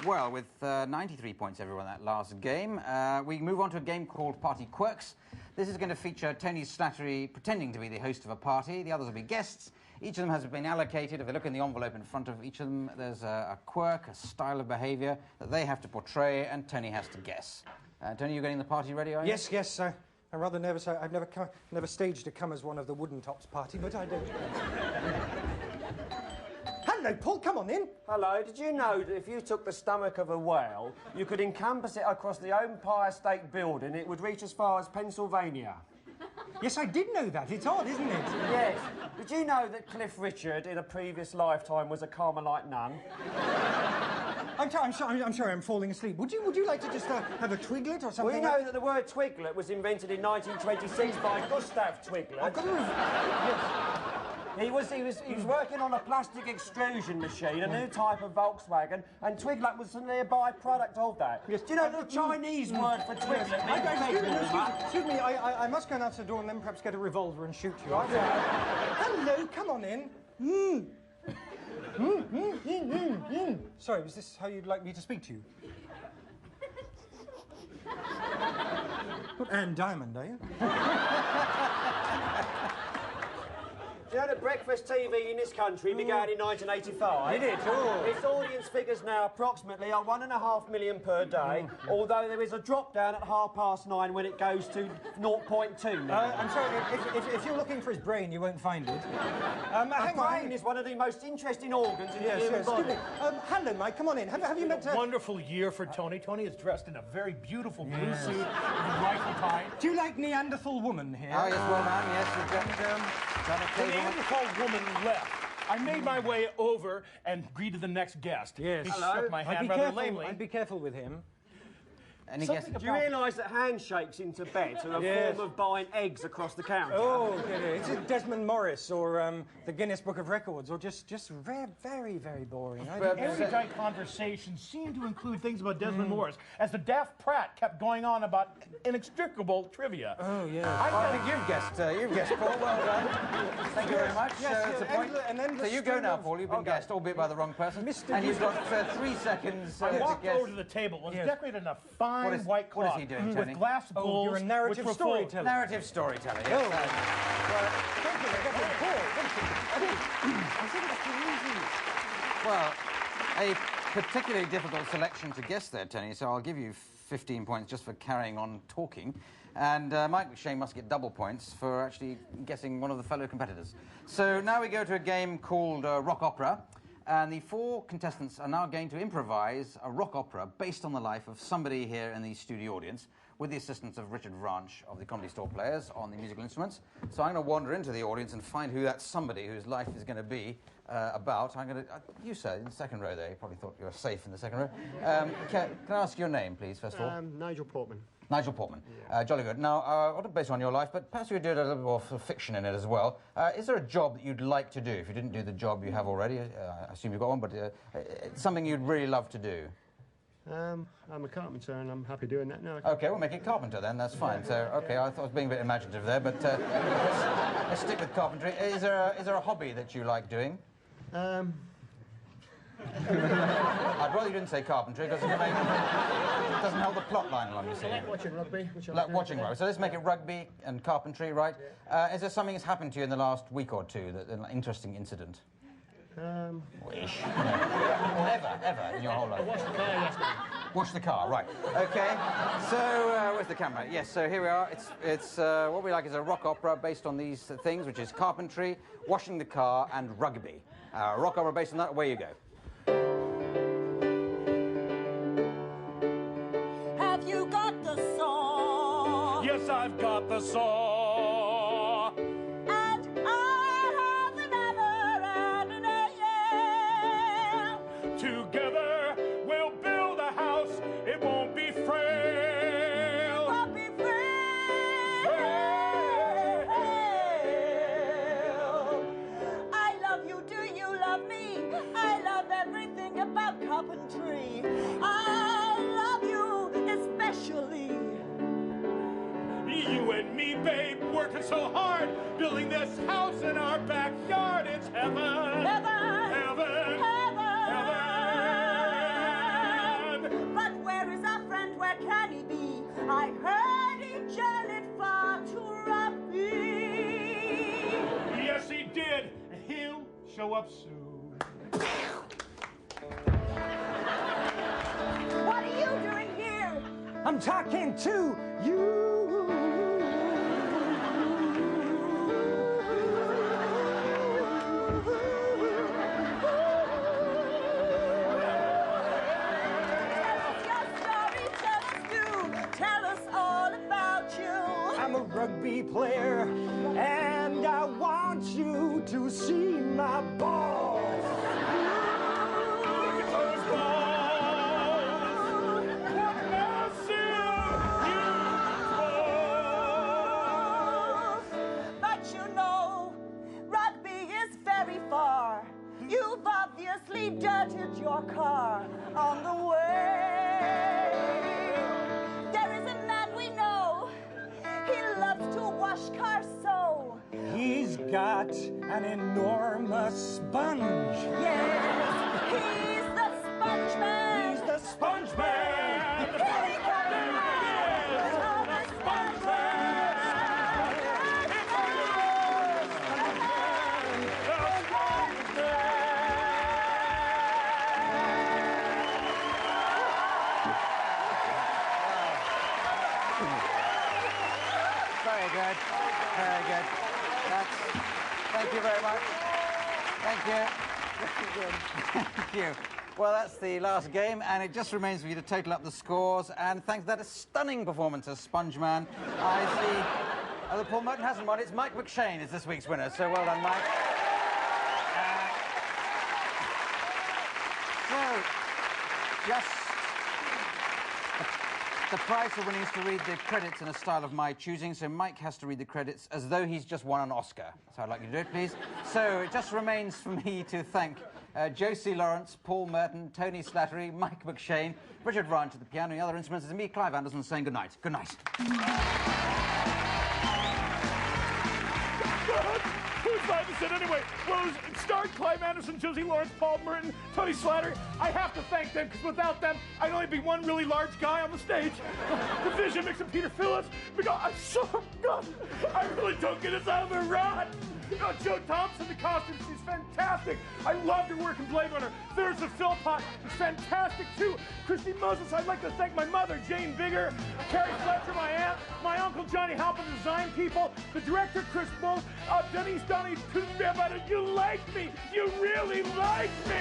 well, with 93 points everyone that last game, we move on to a game called Party Quirks. This is going to feature Tony Slattery pretending to be the host of a party. The others will be guests. Each of them has been allocated. If they look in the envelope in front of each of them, there's a quirk, a style of behaviour that they have to portray, and Tony has to guess. Tony, you getting the party ready, are you? Yes, yes. I'm rather nervous. I've never staged a come as one of the wooden tops party, but I do. Hello, Paul. Come on in. Hello. Did you know that if you took the stomach of a whale, you could encompass it across the Empire State Building, it would reach as far as Pennsylvania? Yes, I did know that. It's odd, isn't it? Yes. Did you know that Cliff Richard, in a previous lifetime, was a Carmelite nun? I'm sorry, I'm falling asleep. Would you like to just have a twiglet or something? Well, you know that the word twiglet was invented in 1926 by Gustav Twiglet. I've got to... He was working on a plastic extrusion machine, a new type of Volkswagen, and twiglet was a nearby product of that. Yes. Do you know the Chinese word for twiglet means excuse me, I must go and answer the door and then perhaps get a revolver and shoot you. Hello, come on in. Sorry, was this how you'd like me to speak to you? What, Anne Diamond, are you? Do you know that breakfast TV in this country began in 1985? Did it? Oh. Its audience figures now approximately are 1.5 million per day, although there is a drop down at 9:30 when it goes to 0.2 million. I'm sorry, if you're looking for his brain, you won't find it. The brain is one of the most interesting organs in the human body. Hello, Mike, come on in. Have you met... Wonderful year for Tony. Tony is dressed in a very beautiful blue suit with a rifle tie. Do you like Neanderthal woman here? Oh, yes, well, ma'am, yes, we've got The Neanderthal woman left. I made my way over and greeted the next guest. Yes. He shook my hand rather lamely. I'd be careful with him. Any guesses? Do you realise that handshakes in Tibet are a form of buying eggs across the counter? Oh, it's Desmond Morris or the Guinness Book of Records, or just very, very boring. Everyday conversations seemed to include things about Desmond Morris, as the Daft Pratt kept going on about inextricable trivia. Oh, yeah. I think you've guessed, Paul. Well done. Thank you very much. Yes, So you go now, Paul. You've been guessed, albeit by the wrong person. And you've got 3 seconds I to walked guess. over to the table. It was decorated in a fine white cloth. What is he doing, Tony? With glass bowls. You're a narrative storyteller. Narrative storyteller, yes. Well, a particularly difficult selection to guess there, Tony, so I'll give you 15 points just for carrying on talking. And Mike McShane must get double points for actually guessing one of the fellow competitors. So now we go to a game called Rock Opera. And the 4 contestants are now going to improvise a rock opera based on the life of somebody here in the studio audience, with the assistance of Richard Branch of the Comedy Store Players on the musical instruments. So I'm going to wander into the audience and find who that somebody whose life is going to be about. I'm going to... you, sir, in the second row there. You probably thought you were safe in the second row. Can I ask your name, please, first of all? Nigel Portman. Nigel Portman. Yeah. Jolly good. Now, I want to base on your life, but perhaps you could do a little bit more sort of fiction in it as well. Is there a job that you'd like to do? If you didn't do the job you have already, I assume you've got one, but it's something you'd really love to do. I'm a carpenter and I'm happy doing that now. OK, we'll make it carpenter then, that's fine. So, OK, I thought I was being a bit imaginative there, but let's stick with carpentry. Is there a hobby that you like doing? I'd rather you didn't say carpentry, because it doesn't help the plot line along, you see. I like watching rugby. Like watching rugby. So let's make it rugby and carpentry, right? Yeah. Is there something that's happened to you in the last week or two, an interesting incident? Wish. Or ever in your whole life? I washed the car yesterday. Wash the car, right. OK. So, where's the camera? Yes, so here we are. It's what we like is a rock opera based on these things, which is carpentry, washing the car, and rugby. Rock opera based on that, away you go. Have you got the saw? Yes, I've got the saw. And I have another and a nail. Together we'll build a house. It won't be frail. It won't be frail. I love you. Do you love me? I love everything about carpentry. I love you especially. You and me, babe, working so hard, building this house in our backyard. It's heaven. Heaven. Heaven. Heaven. Heaven. up soon. What are you doing here? I'm talking to you. Tell us all about you. I'm a rugby player, and I want you to see my balls. But you know, rugby is very far. You've obviously dirtied your car on the way. There is a man we know. He loves to wash cars so. He's got an enormous sponge. Yes, he's the sponge man. He's the sponge man. Here he comes. The sponge man. Very good. Very good. Thank you very much. Thank you. Thank you. Well, that's the last game, and it just remains for you to total up the scores. And thanks to that stunning performance of Sponge Man, I see that Paul Merton hasn't won. It's Mike McShane is this week's winner. So well done, Mike. So, just the prize for winning is to read the credits in a style of my choosing, so Mike has to read the credits as though he's just won an Oscar. So I'd like you to do it, please. So it just remains for me to thank Josie Lawrence, Paul Merton, Tony Slattery, Mike McShane, Richard Ranch at the piano, and the other instruments. It's me, Clive Anderson, saying good night. Good night. Who's glad to sit anyway? Well, it starred Clive Anderson, Josie Lawrence, Paul Merton, Tony Slattery. I have to thank them, because without them, I'd only be one really large guy on the stage. The vision mix of Peter Phillips, because I'm so good. I really don't get us out of the rut. Joe Thompson, the costume, she's fantastic. I loved her work in Blade Runner. There's the Philpott, is fantastic too. Christy Moses, I'd like to thank my mother, Jane Bigger, Carrie Fletcher, my aunt, my uncle Johnny helping design people, the director, Chris Bull, Denise Donnie, you like me. You really like me.